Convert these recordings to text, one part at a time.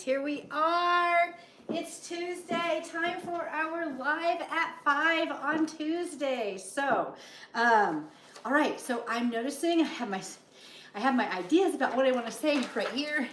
here we are. It's Tuesday, time for our live at 5 on Tuesday. So, all right, so I'm noticing I have my ideas about what I want to say right here,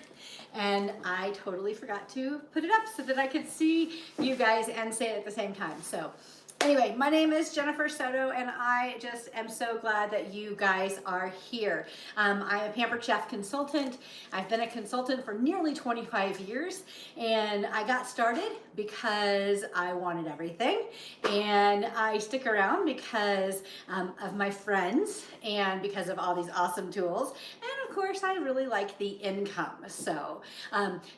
and I totally forgot to put it up so that I could see you guys and say it at the same time. So anyway, my name is Jennifer Soto, and I just am so glad that you guys are here. I'm a Pampered Chef consultant. I've been a consultant for nearly 25 years, and I got started because I wanted everything, and I stick around because of my friends and because of all these awesome tools, and of course I really like the income. So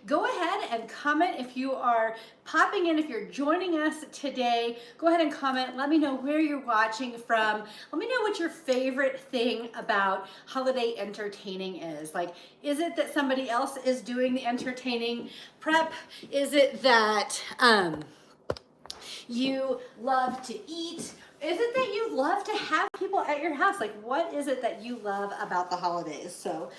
go ahead and comment if you are popping in. If you're joining us today, go ahead and comment. Let me know where you're watching from. Let me know what your favorite thing about holiday entertaining is. Like, is it that somebody else is doing the entertaining prep? Is it that you love to eat? Is it that you love to have people at your house? Like, what is it that you love about the holidays? So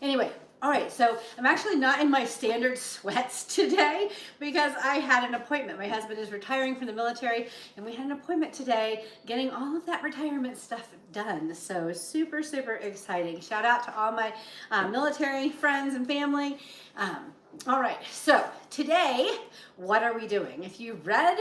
anyway, all right, so I'm actually not in my standard sweats today because I had an appointment. My husband is retiring from the military, and we had an appointment today getting all of that retirement stuff done. So super, super exciting. Shout out to all my military friends and family. All right, so today, what are we doing? If you read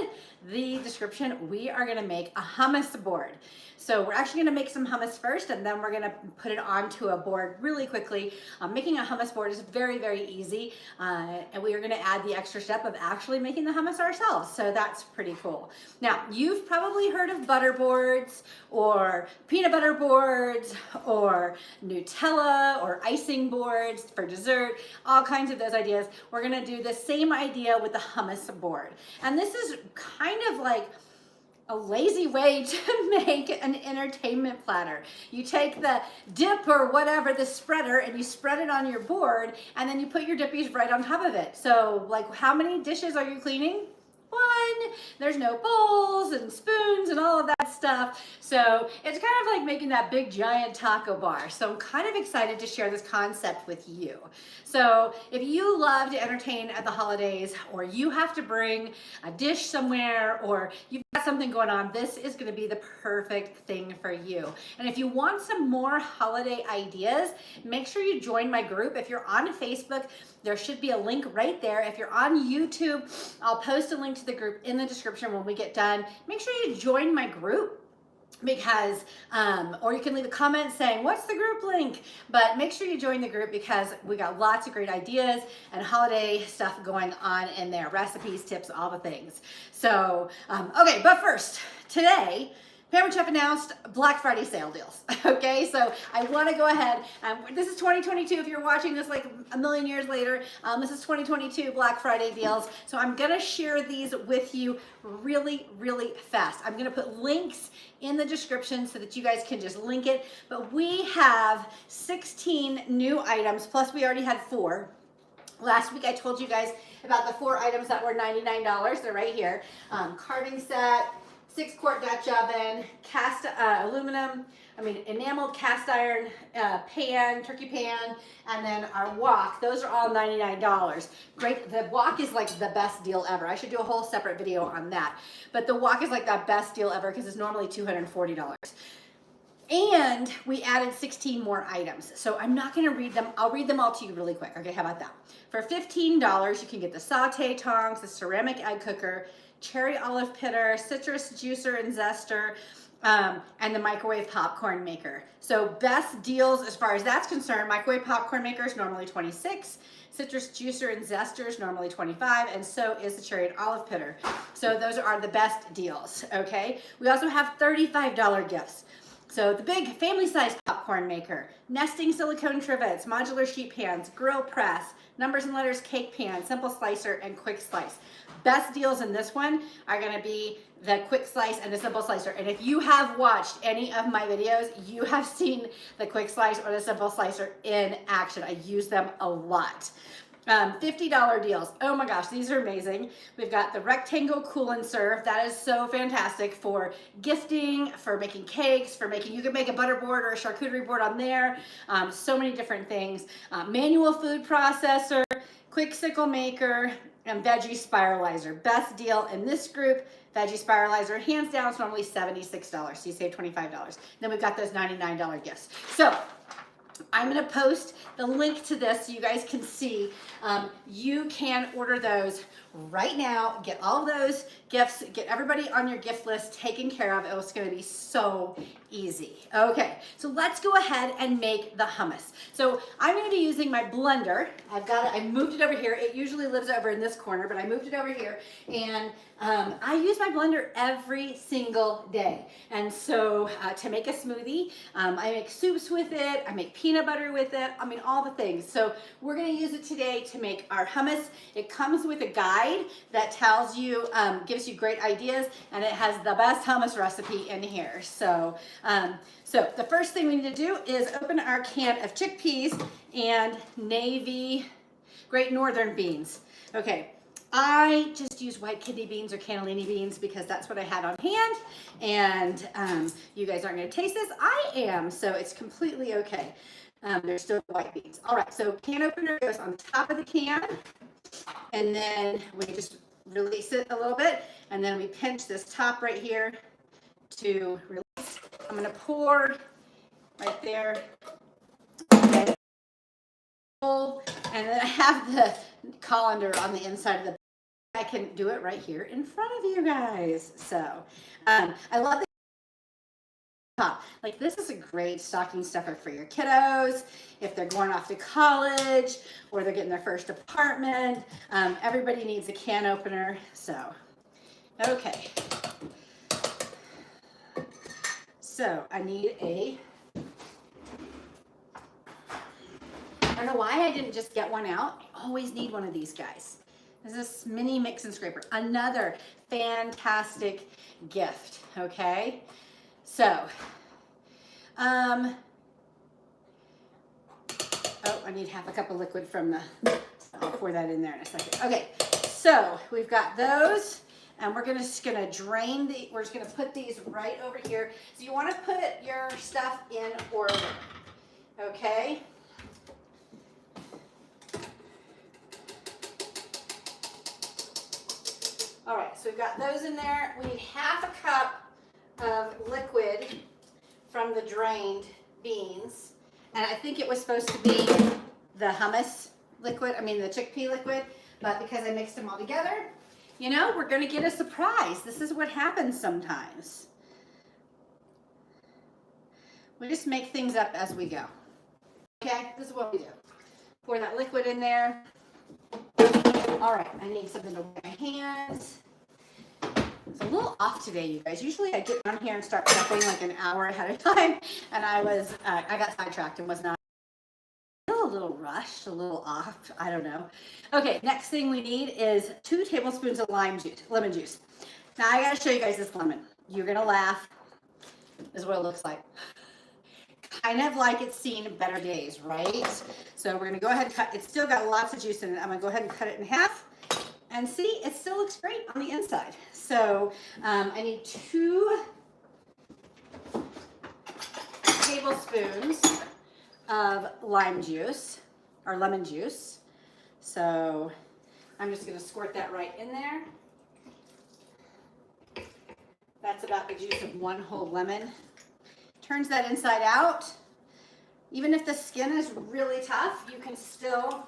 the description, we are gonna make a hummus board. So we're actually gonna make some hummus first, and then we're gonna put it onto a board really quickly. Making a hummus board is very, very easy, and we are gonna add the extra step of actually making the hummus ourselves. So that's pretty cool. Now, you've probably heard of butter boards, or peanut butter boards, or Nutella, or icing boards for dessert, all kinds of those ideas. We're gonna do the same idea with the hummus board. And this is kind of like a lazy way to make an entertainment platter. You take the dip or whatever, the spreader, and you spread it on your board, and then you put your dippies right on top of it. So like, how many dishes are you cleaning? One. There's no bowls and spoons and all of that stuff. So it's kind of like making that big giant taco bar. So I'm kind of excited to share this concept with you. So if you love to entertain at the holidays, or you have to bring a dish somewhere, or you've got something going on, this is going to be the perfect thing for you. And if you want some more holiday ideas, make sure you join my group. If you're on Facebook, there should be a link right there. If you're on YouTube, I'll post a link to the group in the description when we get done. Make sure you join my group, because or you can leave a comment saying, what's the group link? But make sure you join the group, because we got lots of great ideas and holiday stuff going on in there. Recipes, tips, all the things. So okay, but first, today Pampered Chef announced Black Friday sale deals. Okay, so I want to go ahead. This is 2022. If you're watching this like a million years later, this is 2022 Black Friday deals. So I'm going to share these with you really, really fast. I'm going to put links in the description so that you guys can just link it. But we have 16 new items, plus we already had 4. Last week I told you guys about the 4 items that were $99. They're right here. Carving set, 6-quart Dutch oven, enameled cast iron pan, turkey pan, and then our wok. Those are all $99. Great. The wok is like the best deal ever. I should do a whole separate video on that. But the wok is like the best deal ever because it's normally $240. And we added 16 more items. So I'm not going to read them. I'll read them all to you really quick. Okay, how about that? For $15, you can get the saute tongs, the ceramic egg cooker, cherry olive pitter, citrus juicer and zester, and the microwave popcorn maker. So best deals as far as that's concerned. Microwave popcorn maker is normally $26. Citrus juicer and zester is normally $25, and so is the cherry and olive pitter. So those are the best deals, okay? We also have $35 gifts. So the big family-sized popcorn maker, nesting silicone trivets, modular sheet pans, grill press, numbers and letters cake pan, simple slicer, and quick slice. Best deals in this one are going to be the quick slice and the simple slicer. And if you have watched any of my videos, you have seen the quick slice or the simple slicer in action. I use them a lot. $50 deals. Oh my gosh, these are amazing. We've got the rectangle cool and serve. That is so fantastic for gifting, for making cakes, for making, you can make a butter board or a charcuterie board on there. So many different things. Manual food processor, quick sickle maker, and veggie spiralizer. Best deal in this group. Veggie spiralizer, hands down, it's normally $76. So you save $25. Then we've got those $99 gifts. So I'm going to post the link to this so you guys can see. You can order those right now. Get all those gifts. Get everybody on your gift list taken care of. It's going to be so easy. Okay, so let's go ahead and make the hummus. So I'm going to be using my blender. I've got it. I moved it over here. It usually lives over in this corner, but I moved it over here. And I use my blender every single day. And so to make a smoothie, I make soups with it. I make peanut butter with it. I mean, all the things. So we're going to use it today to make our hummus. It comes with a guide that tells you, gives you great ideas, and it has the best hummus recipe in here. So, so the first thing we need to do is open our can of chickpeas and navy Great Northern beans. Okay. I just use white kidney beans or cannellini beans because that's what I had on hand, and you guys aren't going to taste this. I am, so it's completely okay. They're still white beans. All right, so can opener goes on the top of the can, and then we just release it a little bit, and then we pinch this top right here to release. I'm going to pour right there. Okay. And then I have the colander on the inside of the, I can do it right here in front of you guys. So I love the top. Like, this is a great stocking stuffer for your kiddos if they're going off to college or they're getting their first apartment. Everybody needs a can opener. So, okay. So I need a, I don't know why I didn't just get one out. I always need one of these guys. This is this mini mix and scraper. Another fantastic gift, okay? So, oh, I need half a cup of liquid from the, I'll pour that in there in a second. Okay, so we've got those, and we're just gonna drain the, we're just gonna put these right over here. So you wanna put your stuff in order, okay? All right, so we've got those in there. We need half a cup of liquid from the drained beans. And I think it was supposed to be the hummus liquid, I mean the chickpea liquid, but because I mixed them all together, you know, we're gonna get a surprise. This is what happens sometimes. We just make things up as we go. Okay, this is what we do. Pour that liquid in there. All right, I need something to wipe my hands. It's a little off today, you guys. Usually I get on here and start prepping like an hour ahead of time, and I got sidetracked and was not, a little rushed, a little off, I don't know. Okay, next thing we need is 2 tablespoons of lemon juice. Now I gotta show you guys this lemon. You're gonna laugh. This is what it looks like. Kind of like it's seen better days, right? So we're gonna go ahead and cut, it's still got lots of juice in it. I'm gonna go ahead and cut it in half, and see, it still looks great on the inside. So I need 2 tablespoons of lime juice, or lemon juice. So I'm just gonna squirt that right in there. That's about the juice of 1 whole lemon. Turns that inside out. Even if the skin is really tough, you can still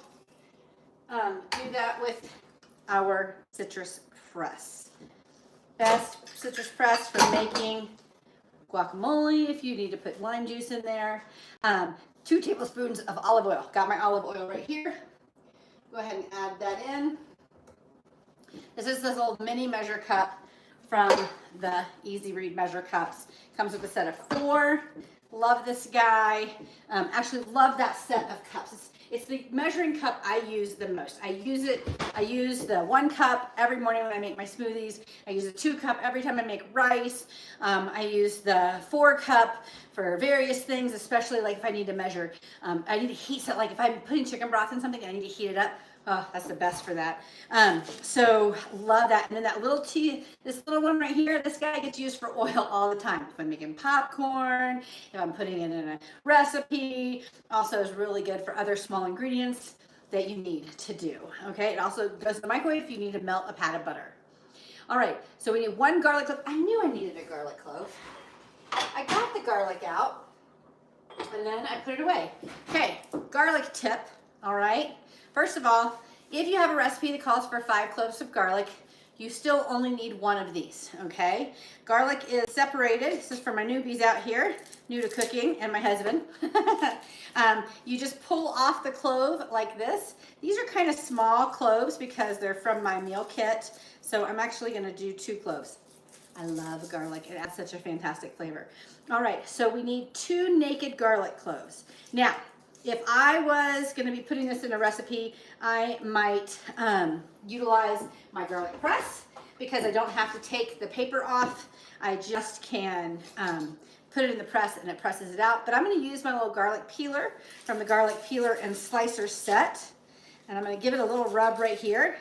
do that with our citrus press. Best citrus press for making guacamole if you need to put lime juice in there. 2 tablespoons of olive oil. Got my olive oil right here. Go ahead and add that in. This is this little mini measure cup from the Easy Read measure cups. Comes with a set of 4. Love this guy. Actually love that set of cups. It's the measuring cup I use the most. I use the 1 cup every morning when I make my smoothies. I use a 2 cup every time I make rice. I use the 4 cup for various things, especially like if I need to measure, I need to heat it, like if I'm putting chicken broth in something, I need to heat it up. Oh, that's the best for that. So love that. And then that little this little one right here, this guy gets used for oil all the time. If I'm making popcorn, if I'm putting it in a recipe, also is really good for other small ingredients that you need to do. Okay, it also goes in the microwave if you need to melt a pat of butter. All right, so we need 1 garlic clove. I knew I needed a garlic clove. I got the garlic out and then I put it away. Okay, garlic tip, all right. First of all, if you have a recipe that calls for 5 cloves of garlic, you still only need 1 of these, okay? Garlic is separated. This is for my newbies out here, new to cooking, and my husband. You just pull off the clove like this. These are kind of small cloves because they're from my meal kit, so I'm actually gonna do 2 cloves. I love garlic. It adds such a fantastic flavor. All right, so we need 2 naked garlic cloves. Now, if I was going to be putting this in a recipe, I might utilize my garlic press because I don't have to take the paper off. I just can put it in the press and it presses it out. But I'm going to use my little garlic peeler from the garlic peeler and slicer set. And I'm going to give it a little rub right here.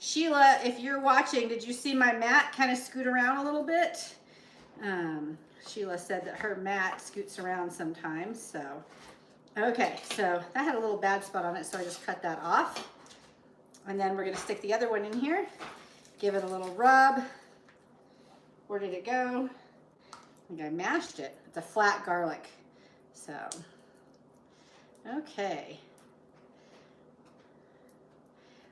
Sheila, if you're watching, did you see my mat kind of scoot around a little bit? Sheila said that her mat scoots around sometimes, so. Okay, so that had a little bad spot on it, so I just cut that off. And then we're gonna stick the other one in here, give it a little rub. Where did it go? I think I mashed it. It's a flat garlic, so. Okay.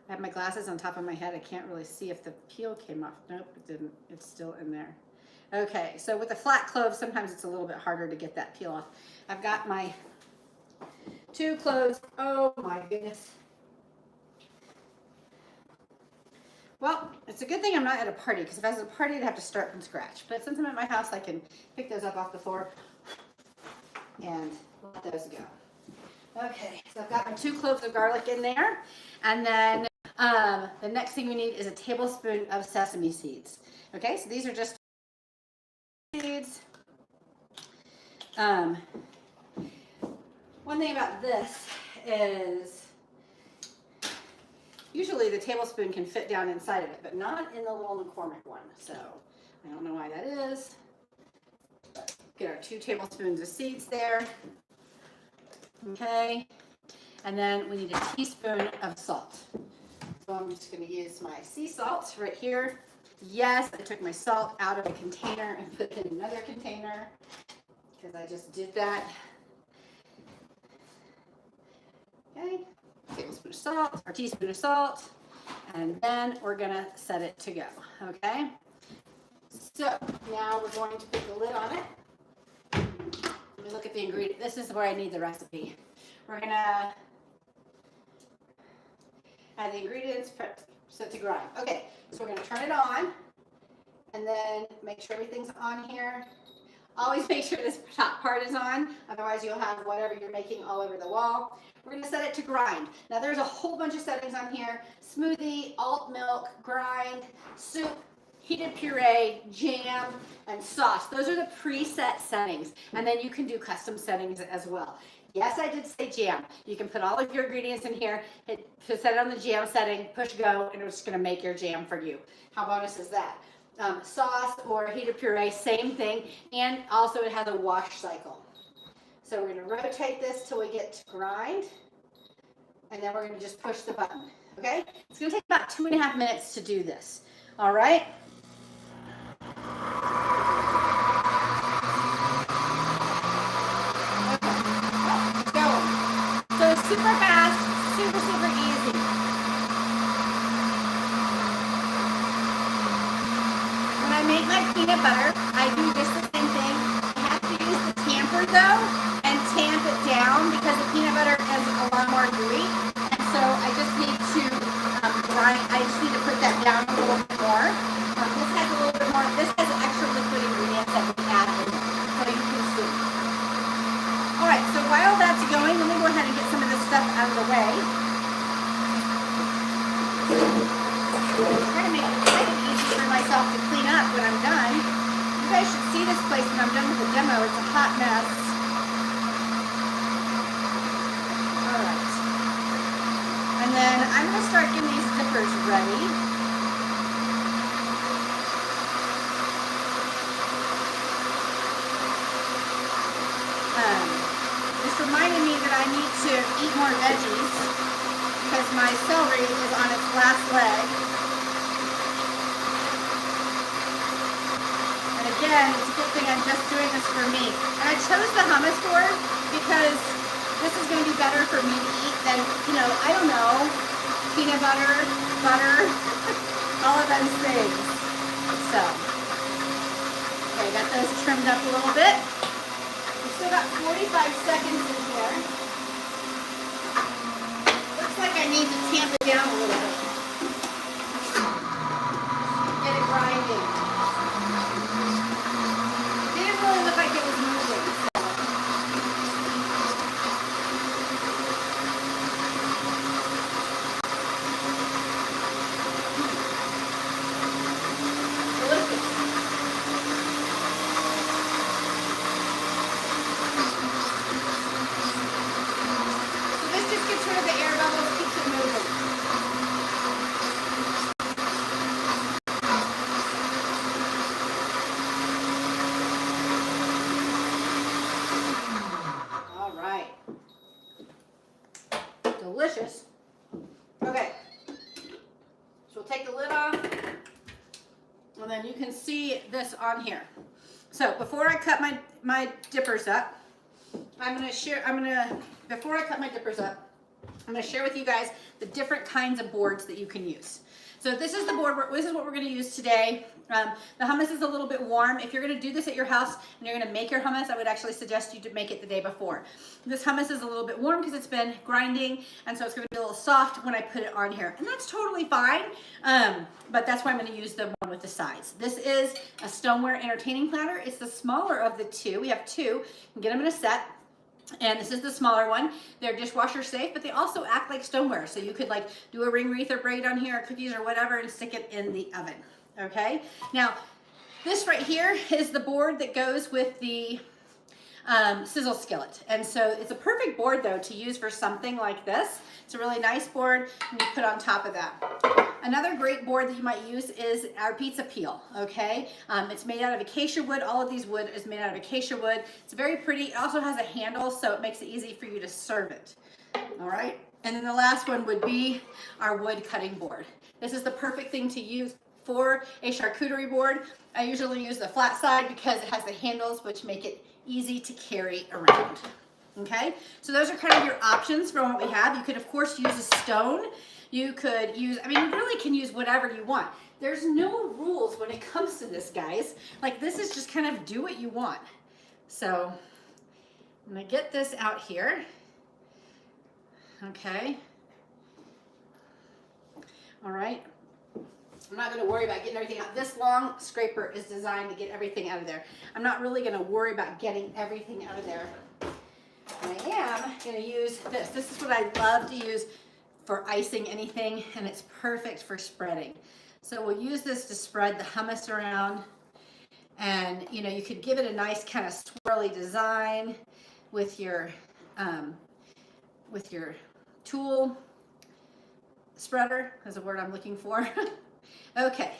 I have my glasses on top of my head. I can't really see if the peel came off. Nope, it didn't. It's still in there. Okay, so with the flat clove, sometimes it's a little bit harder to get that peel off. I've got my 2 cloves. Oh my goodness. Well, it's a good thing I'm not at a party, because if I was at a party, I'd have to start from scratch. But since I'm at my house, I can pick those up off the floor and let those go. Okay, so I've got my 2 cloves of garlic in there. And then the next thing we need is a tablespoon of sesame seeds. Okay, so these are just seeds. One thing about this is usually the tablespoon can fit down inside of it, but not in the little McCormick one. So I don't know why that is. But get our 2 tablespoons of seeds there. Okay, and then we need a teaspoon of salt. So I'm just going to use my sea salt right here. Yes, I took my salt out of a container and put it in another container because I just did that. Okay, tablespoon of salt, or teaspoon of salt, and then we're going to set it to go. Okay, so now we're going to put the lid on it. Let me look at the ingredient. This is where I need the recipe. We're going to add the ingredients, set to grind. Okay, so we're going to turn it on and then make sure everything's on here. Always make sure this top part is on, otherwise you'll have whatever you're making all over the wall. We're going to set it to grind. Now there's a whole bunch of settings on here: smoothie, alt milk, grind, soup, heated puree, jam, and sauce. Those are the preset settings, and then you can do custom settings as well. Yes, I did say jam. You can put all of your ingredients in here, set it on the jam setting, push go, and it's just going to make your jam for you. How bonus is that? Sauce or heated puree, same thing, and also it has a wash cycle. So we're going to rotate this till we get to grind, and then we're going to just push the button. Okay? It's going to take about 2.5 minutes to do this. All right? So super fast, super, super easy. When I make my peanut butter, I do just the same thing. I have to use the tamper though and tamp it down because the peanut butter is a lot more gooey. And so I just need to grind, I just need to put that down a little bit more. This has a little bit more, this has extra liquid ingredients that we add in it, so you can see. All right, so while that's going, let me go ahead and get some of this stuff out of the way. Try to make it nice and easy for myself to clean up when I'm done. You guys should see this place when I'm done with the demo. It's a hot mess. All right. I ready. This reminded me that I need to eat more veggies because my celery is on its last leg. And again, it's a good thing I'm just doing this for me. And I chose the hummus board because this is going to be better for me to eat than, you know, I don't know, peanut butter, all of those things. So, okay, got those trimmed up a little bit. Still got 45 seconds in here. Looks like I need to tamp it down a little bit. Get it grinding. It didn't really look like it was moving. Delicious. Gets rid of the air bubbles, keeps it moving. All right. Delicious. Okay. So we'll take the lid off, and then you can see this on here. So before I cut my dippers up, before I cut my dippers up, I'm going to share with you guys the different kinds of boards that you can use. So this is the board. This is what we're going to use today. The hummus is a little bit warm. If you're going to do this at your house and you're going to make your hummus, I would actually suggest you to make it the day before. This hummus is a little bit warm because it's been grinding, and so it's going to be a little soft when I put it on here. And that's totally fine, but that's why I'm going to use the one with the sides. This is a stoneware entertaining platter. It's the smaller of the two. We have two. You can get them in a set. And this is the smaller one. They're dishwasher safe, but they also act like stoneware. So you could like do a ring wreath or braid on here, or cookies or whatever, and stick it in the oven. Okay. Now, this right here is the board that goes with the sizzle skillet. And so it's a perfect board though to use for something like this. It's a really nice board, and you put on top of that. Another great board that you might use is our pizza peel, okay? It's made out of acacia wood. All of these wood is made out of acacia wood. It's very pretty. It also has a handle, so it makes it easy for you to serve it, all right? And then the last one would be our wood cutting board. This is the perfect thing to use for a charcuterie board. I usually use the flat side because it has the handles, which make it easy to carry around. Okay, so those are kind of your options from what we have. You could, of course, use a stone. You could use, I mean, you really can use whatever you want. There's no rules when it comes to this, guys. Like, this is just kind of do what you want. So, I'm gonna get this out here. Okay. All right. I'm not going to worry about getting everything out. This long scraper is designed to get everything out of there. I'm not really going to worry about getting everything out of there. I am going to use this. This is what I love to use for icing anything, and it's perfect for spreading. So we'll use this to spread the hummus around, and you know, you could give it a nice kind of swirly design with your tool spreader is the word I'm looking for. Okay,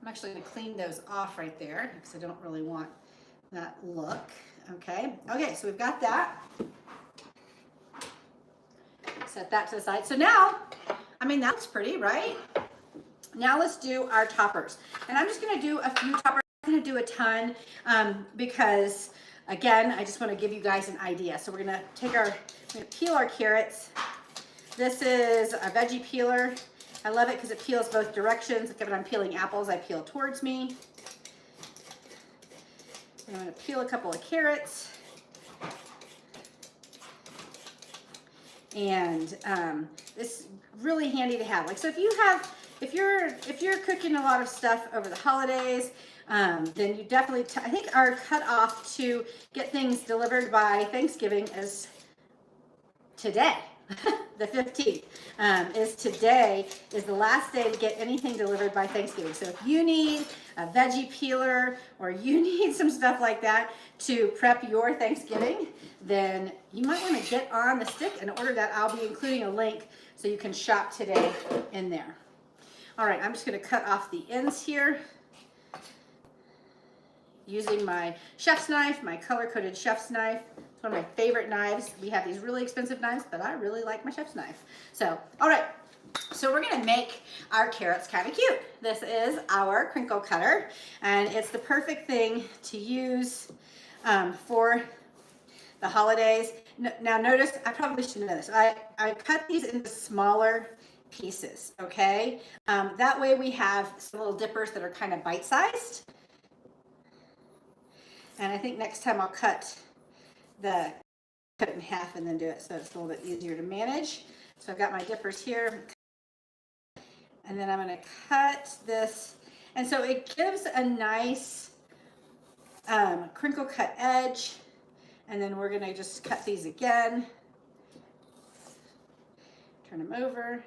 I'm actually going to clean those off right there because I don't really want that look. Okay, so we've got that. Set that to the side. So now, I mean, that looks pretty, right? Now let's do our toppers. And I'm just going to do a few toppers. I'm going to do a ton because, again, I just want to give you guys an idea. So we're going to peel our carrots. This is a veggie peeler. I love it because it peels both directions. Like if I'm peeling apples, I peel towards me. I'm going to peel a couple of carrots. And this is really handy to have. Like, so if you're cooking a lot of stuff over the holidays, then you definitely, I think our cutoff to get things delivered by Thanksgiving is today. The 15th is the last day to get anything delivered by Thanksgiving. So if you need a veggie peeler or you need some stuff like that to prep your Thanksgiving, then you might want to get on the stick and order that. I'll be including a link so you can shop today in there. All right, I'm just gonna cut off the ends here using my chef's knife, my color-coded chef's knife. It's one of my favorite knives. We have these really expensive knives, but I really like my chef's knife. So, all right, so we're gonna make our carrots kind of cute. This is our crinkle cutter, and it's the perfect thing to use for the holidays. Now notice, I probably should know this. I cut these into smaller pieces, okay? That way we have some little dippers that are kind of bite-sized. And I think next time I'll cut it in half and then do it so it's a little bit easier to manage. So I've got my dippers here. And then I'm gonna cut this. And so it gives a nice crinkle cut edge. And then we're gonna just cut these again. Turn them over.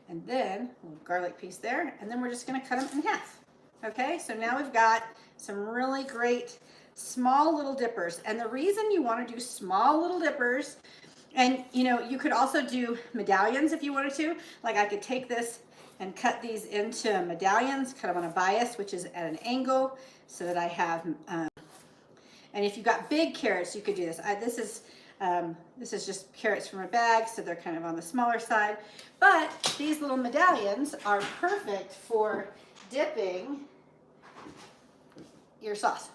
And then a little garlic piece there. And then we're just gonna cut them in half. Okay, so now we've got some really great small little dippers. And the reason you want to do small little dippers, and you know, you could also do medallions if you wanted to. Like I could take this and cut these into medallions, cut them on a bias, which is at an angle, so that I have, and if you've got big carrots, you could do this. This is just carrots from a bag, so they're kind of on the smaller side. But these little medallions are perfect for dipping your sauce.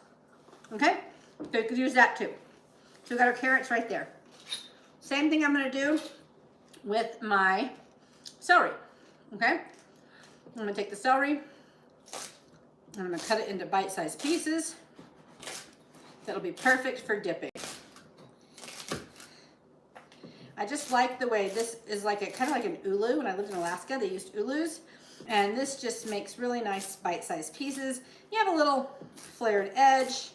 Okay? So you could use that too. So we've got our carrots right there. Same thing I'm gonna do with my celery. Okay? I'm gonna take the celery and I'm gonna cut it into bite-sized pieces. That'll be perfect for dipping. I just like the way this is like a kind of like an ulu. When I lived in Alaska, they used ulus. And this just makes really nice bite-sized pieces. You have a little flared edge,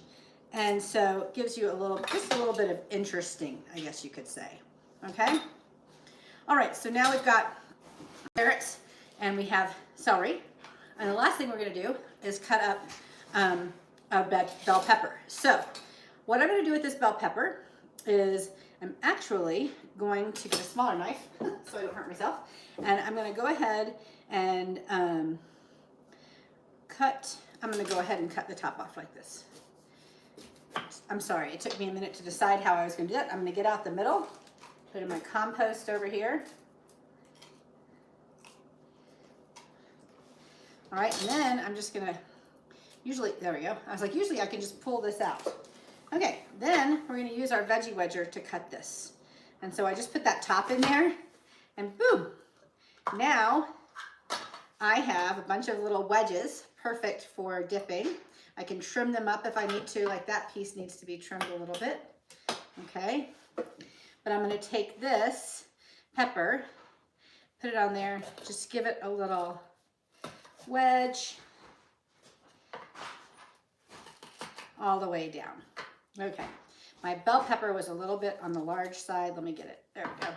and so it gives you just a little bit of interesting, I guess you could say. Okay? All right, so now we've got carrots and we have celery. And the last thing we're gonna do is cut up a bell pepper. So what I'm gonna do with this bell pepper is I'm actually going to get a smaller knife so I don't hurt myself. And I'm gonna go ahead and I'm gonna go ahead and cut the top off like this. I'm sorry, it took me a minute to decide how I was gonna do that. I'm gonna get out the middle, put in my compost over here. All right, and then I'm just gonna, there we go. I was like, usually I can just pull this out. Okay, then we're gonna use our veggie wedger to cut this. And so I just put that top in there and boom. Now I have a bunch of little wedges, perfect for dipping. I can trim them up if I need to, like that piece needs to be trimmed a little bit. Okay, but I'm gonna take this pepper, put it on there, just give it a little wedge all the way down. Okay, my bell pepper was a little bit on the large side. Let me get it, there we go.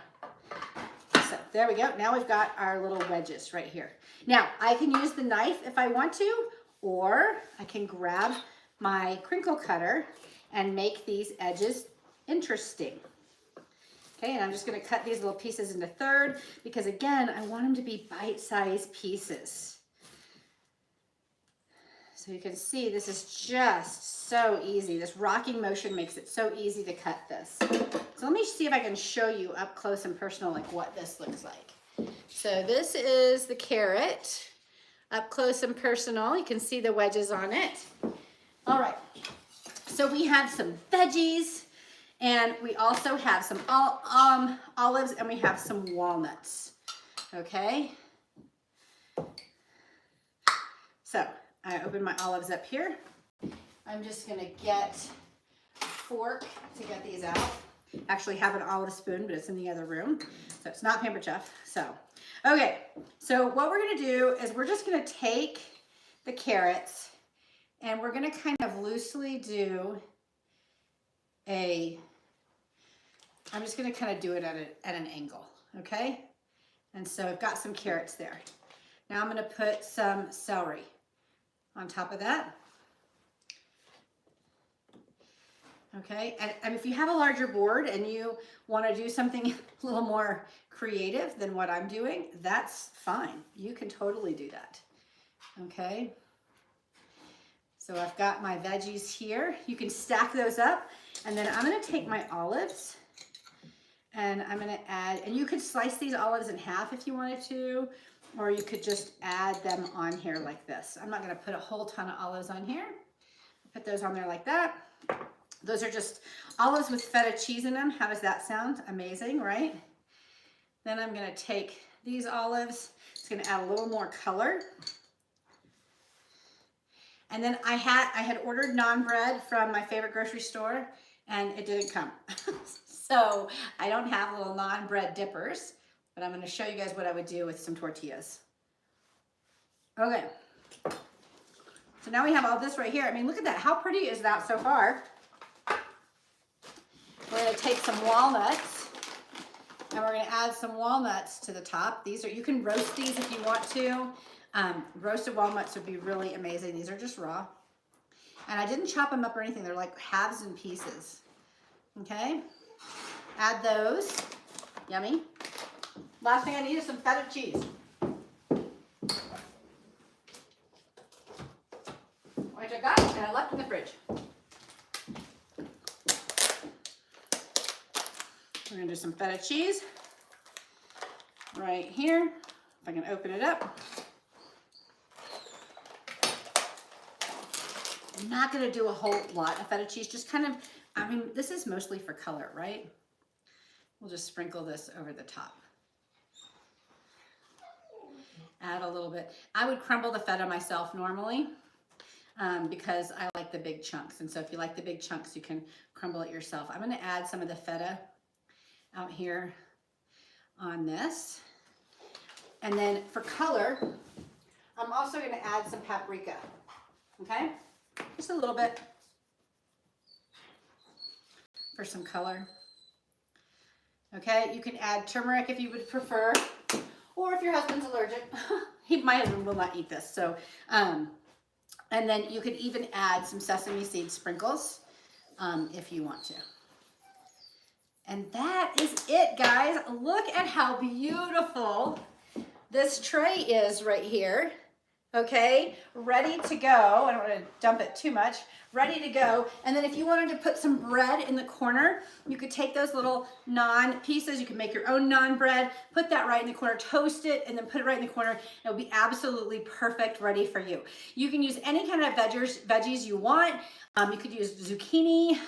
So there we go. Now we've got our little wedges right here. Now I can use the knife if I want to, or I can grab my crinkle cutter and make these edges interesting. Okay, and I'm just gonna cut these little pieces into third because again, I want them to be bite-sized pieces. So you can see this is just so easy. This rocking motion makes it so easy to cut this. So let me see if I can show you up close and personal like what this looks like. So this is the carrot, up close and personal. You can see the wedges on it. All right, so we have some veggies and we also have some olives and we have some walnuts, okay? So I open my olives up here. I'm just gonna get a fork to get these out. Actually have an olive spoon, but it's in the other room. So it's not Pampered Chef. So, okay. So what we're gonna do is we're just gonna take the carrots and we're gonna kind of loosely do I'm just gonna kind of do it at an angle, okay? And so I've got some carrots there. Now I'm gonna put some celery on top of that. Okay, and if you have a larger board and you want to do something a little more creative than what I'm doing, that's fine. You can totally do that. Okay, so I've got my veggies here. You can stack those up, and then I'm going to take my olives and I'm going to add, and you could slice these olives in half if you wanted to, or you could just add them on here like this. I'm not going to put a whole ton of olives on here. Put those on there like that. Those are just olives with feta cheese in them. How does that sound? Amazing, right? Then I'm going to take these olives. It's going to add a little more color. And then I had ordered naan bread from my favorite grocery store, and it didn't come. So I don't have little naan bread dippers, but I'm going to show you guys what I would do with some tortillas. Okay. So now we have all this right here. I mean, look at that. How pretty is that so far? We're going to take some walnuts, and we're going to add some walnuts to the top. These are, you can roast these if you want to. Roasted walnuts would be really amazing. These are just raw. And I didn't chop them up or anything. They're like halves and pieces. Okay? Add those. Yummy. Last thing I need is some feta cheese. Which I got and I left in the fridge. We're going to do some feta cheese right here. If I can open it up. I'm not going to do a whole lot of feta cheese, just kind of, I mean, this is mostly for color, right? We'll just sprinkle this over the top. Add a little bit. I would crumble the feta myself normally because I like the big chunks. And so if you like the big chunks, you can crumble it yourself. I'm going to add some of the feta out here on this. And then for color, I'm also going to add some paprika. Okay? Just a little bit for some color. Okay, you can add turmeric if you would prefer, or if your husband's allergic. My husband will not eat this. So, and then you could even add some sesame seed sprinkles if you want to. And that is it, guys. Look at how beautiful this tray is right here. Okay, ready to go. I don't want to dump it too much. Ready to go. And then if you wanted to put some bread in the corner, you could take those little naan pieces. You can make your own naan bread, put that right in the corner, toast it, and then put it right in the corner. It'll be absolutely perfect, ready for you. You can use any kind of veggies you want. You could use zucchini,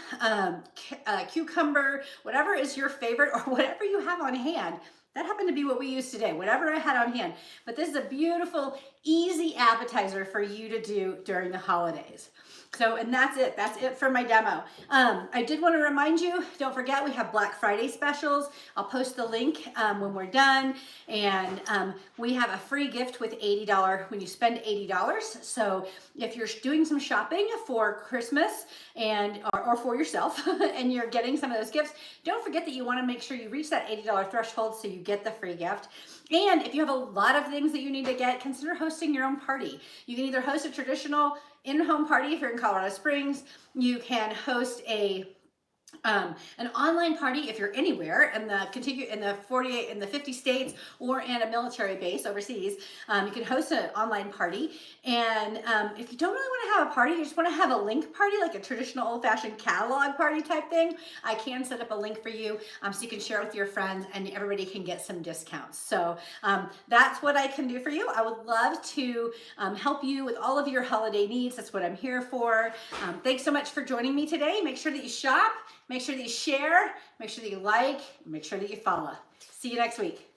cucumber, whatever is your favorite, or whatever you have on hand. That happened to be what we used today, whatever I had on hand. But this is a beautiful, easy appetizer for you to do during the holidays. So, and that's it. That's it for my demo. I did want to remind you, don't forget we have Black Friday specials. I'll post the link when we're done. And we have a free gift with $80 when you spend $80. So if you're doing some shopping for Christmas and or for yourself and you're getting some of those gifts, don't forget that you want to make sure you reach that $80 threshold so you get the free gift. And if you have a lot of things that you need to get, consider hosting your own party. You can either host a traditional in-home party if you're in Colorado Springs. You can host an online party if you're anywhere in the 48 in the 50 states or in a military base overseas. You can host an online party. And if you don't really want to have a party, you just want to have a link party, like a traditional old-fashioned catalog party type thing, I can set up a link for you so you can share it with your friends and everybody can get some discounts. So that's what I can do for you. I would love to help you with all of your holiday needs. That's what I'm here for. Thanks so much for joining me today. Make sure that you shop. Make sure that you share, make sure that you like, make sure that you follow. See you next week.